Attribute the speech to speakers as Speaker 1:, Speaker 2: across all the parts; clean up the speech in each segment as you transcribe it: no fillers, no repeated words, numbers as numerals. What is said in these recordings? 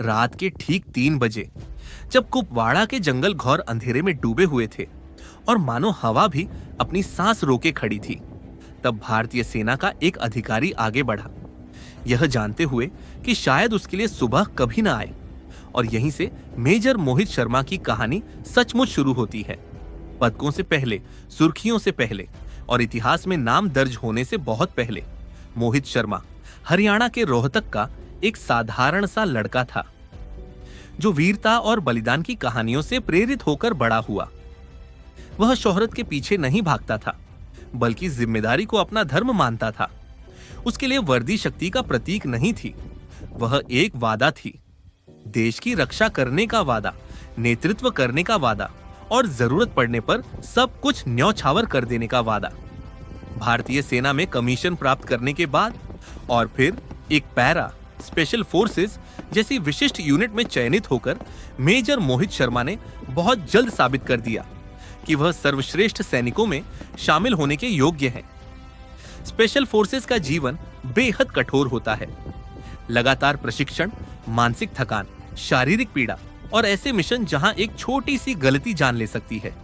Speaker 1: रात के ठीक 3 बजे, जब कुपवाड़ा के जंगल घोर अंधेरे में डूबे हुए थे और मानो हवा भी अपनी सांस रोके खड़ी थी, तब भारतीय सेना का एक अधिकारी आगे बढ़ा, यह जानते हुए कि शायद उसके लिए सुबह कभी ना आए, और यहीं से मेजर मोहित शर्मा की कहानी सचमुच शुरू होती है। पदकों से पहले, सुर्खियों से पहले और इतिहास में नाम दर्ज होने से बहुत पहले मोहित शर्मा हरियाणा के रोहतक का एक साधारण सा लड़का था, जो वीरता और बलिदान की कहानियों से प्रेरित होकर बड़ा हुआ। वह शोहरत के पीछे नहीं भागता था, बल्कि जिम्मेदारी को अपना धर्म मानता था। उसके लिए वर्दी शक्ति का प्रतीक नहीं थी, वह एक वादा थी, देश की रक्षा करने का वादा, नेतृत्व करने का वादा और जरूरत पड़ने पर सब कुछ न्यौछावर कर देने का वादा। भारतीय सेना में कमीशन प्राप्त करने के बाद और फिर एक पैरा स्पेशल फोर्सेस जैसी विशिष्ट यूनिट में चयनित होकर मेजर मोहित शर्मा ने बहुत जल्द साबित कर दिया कि वह सर्वश्रेष्ठ सैनिकों में शामिल होने के योग्य है। स्पेशल फोर्सेस का जीवन बेहद कठोर होता है। लगातार प्रशिक्षण, मानसिक थकान, शारीरिक पीड़ा और ऐसे मिशन जहां एक छोटी सी गलती जान ले सकती है।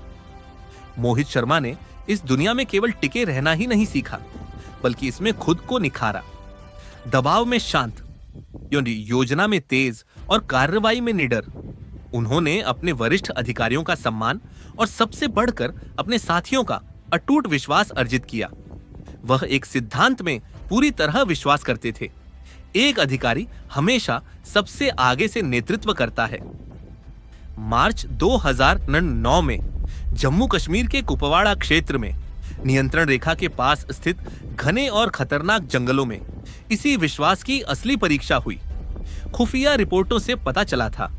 Speaker 1: मोहित शर्मा ने इस दुनिया में केवल टिके रहना ही नहीं सीखा, बल्कि इसमें खुद को निखारा। दबाव में शांत, योजना में तेज और कार्रवाई में निडर। उन्होंने अपने वरिष्ठ अधिकारियों का सम्मान और सबसे बढ़कर अपने साथियों का अटूट विश्वास अर्जित किया। वह एक सिद्धांत में पूरी तरह विश्वास करते थे, एक अधिकारी हमेशा सबसे आगे से नेतृत्व करता है। मार्च 2009 में जम्मू कश्मीर के कुपवाड़ा क्षेत्र में नियंत्रण रेखा के पास स्थित घने और खतरनाक जंगलों में इसी विश्वास की असली परीक्षा हुई। खुफिया रिपोर्टों से पता चला था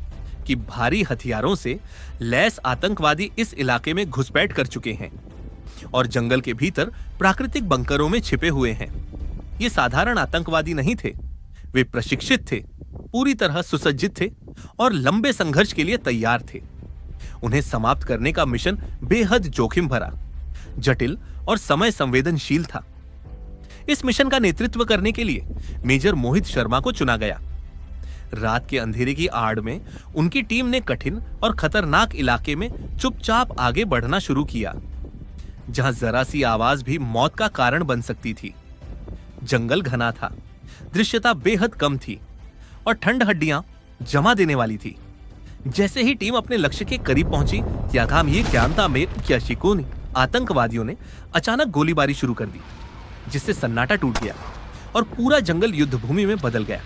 Speaker 1: कि भारी हथियारों से लैस आतंकवादी इस इलाके में घुसपैठ कर चुके हैं और जंगल के भीतर प्राकृतिक बंकरों में छिपे हुए हैं। ये साधारण आतंकवादी नहीं थे, वे प्रशिक्षित थे, पूरी तरह सुसज्जित थे और लंबे संघर्ष के लिए तैयार थे। उन्हें समाप्त करने का मिशन बेहद जोखिम भरा, जटिल और समय संवेदनशील था। इस मिशन का नेतृत्व करने के लिए मेजर मोहित शर्मा को चुना गया। रात के अंधेरे की आड़ में उनकी टीम ने कठिन और खतरनाक इलाके में चुपचाप आगे बढ़ना शुरू किया, जहां जरा सी आवाज भी मौत का कारण बन सकती थी। जंगल घना था, दृश्यता बेहद कम थी और ठंड हड्डियां जमा देने वाली थी। जैसे ही टीम अपने लक्ष्य के करीब पहुंची, त्यागाम ये जानता में क्या शिकोनी आतंकवादियों ने अचानक गोलीबारी शुरू कर दी, जिससे सन्नाटा टूट गया और पूरा जंगल युद्ध भूमि में बदल गया।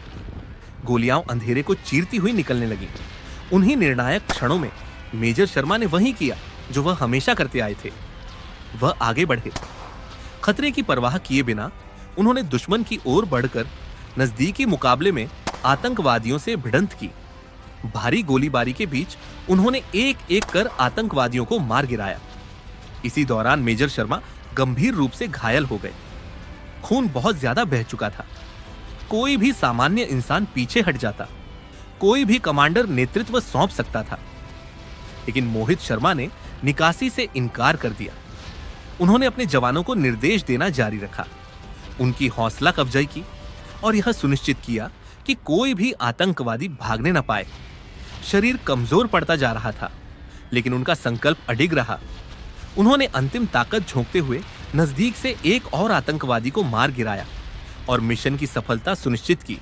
Speaker 1: गोलियां अंधेरे को चीरती हुई निकलने लगी। उन्हीं निर्णायक क्षणों में मेजर शर्मा ने वही किया जो वह हमेशा करते आए थे। वह आगे बढ़े, खतरे की परवाह किए बिना उन्होंने दुश्मन की ओर बढ़कर नजदीकी मुकाबले में आतंकवादियों से भिड़ंत की। भारी गोलीबारी के बीच उन्होंने एक एक कर आतंकवादियों को मार गिराया। इसी दौरान मेजर शर्मा गंभीर रूप से घायल हो गए। खून बहुत ज्यादा बह चुका था। कोई भी सामान्य इंसान पीछे हट जाता, कोई भी कमांडर नेतृत्व सौंप सकता था, लेकिन मोहित शर्मा ने निकासी से इनकार कर दिया। उन्होंने अपने जवानों को निर्देश देना जारी रखा, उनकी हौसला अफजाई की और यह सुनिश्चित किया कि कोई भी आतंकवादी भागने न पाए। शरीर कमजोर पड़ता जा रहा था, लेकिन उनका संकल्प अडिग रहा। उन्होंने अंतिम ताकत झोंकते हुए नजदीक से एक और आतंकवादी को मार गिराया और मिशन की सफलता सुनिश्चित की।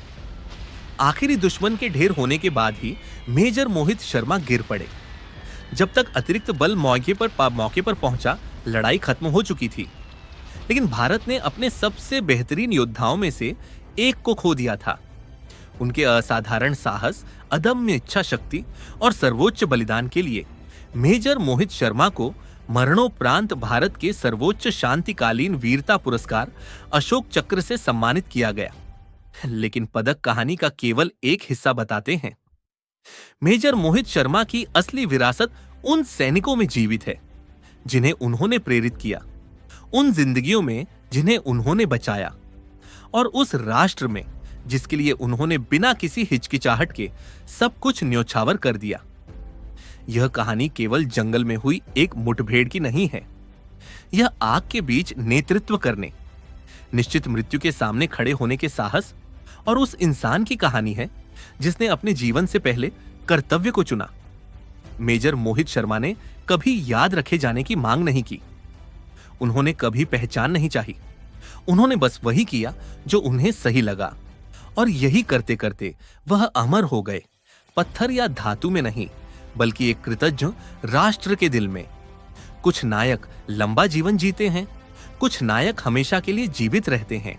Speaker 1: आखिरी दुश्मन के ढेर होने के बाद ही मेजर मोहित शर्मा गिर पड़े। जब तक अतिरिक्त बल मौके पर पहुंचा, लड़ाई खत्म हो चुकी थी, लेकिन भारत ने अपने सबसे बेहतरीन योद्धाओं में से एक को खो दिया था। उनके असाधारण साहस, अदम्य इच्छा शक्ति और सर्वोच्च बलिदान के लिए मेजर मोहित शर्मा को मरणोपरांत भारत के सर्वोच्च शांतिकालीन वीरता पुरस्कार अशोक चक्र से सम्मानित किया गया। लेकिन पदक कहानी का केवल एक हिस्सा बताते हैं। मेजर मोहित शर्मा की असली विरासत उन सैनिकों में जीवित है जिन्हें उन्होंने प्रेरित किया, उन जिंदगियों में जिन्हें उन्होंने बचाया और उस राष्ट्र में जिसके लिए उन्होंने बिना किसी हिचकिचाहट के सब कुछ न्योछावर कर दिया। यह कहानी केवल जंगल में हुई एक मुठभेड़ की नहीं है। यह आग के बीच नेतृत्व करने, निश्चित मृत्यु के सामने खड़े होने के साहस और उस इंसान की कहानी है जिसने अपने जीवन से पहले कर्तव्य को चुना। मेजर मोहित शर्मा ने कभी याद रखे जाने की मांग नहीं की। उन्होंने कभी पहचान नहीं चाही। उन्होंने बस वही किया जो उन्हें सही लगा, और यही करते करते वह अमर हो गए, पत्थर या धातु में नहीं, बल्कि एक कृतज्ञ राष्ट्र के दिल में। कुछ नायक लंबा जीवन जीते हैं, कुछ नायक हमेशा के लिए जीवित रहते हैं,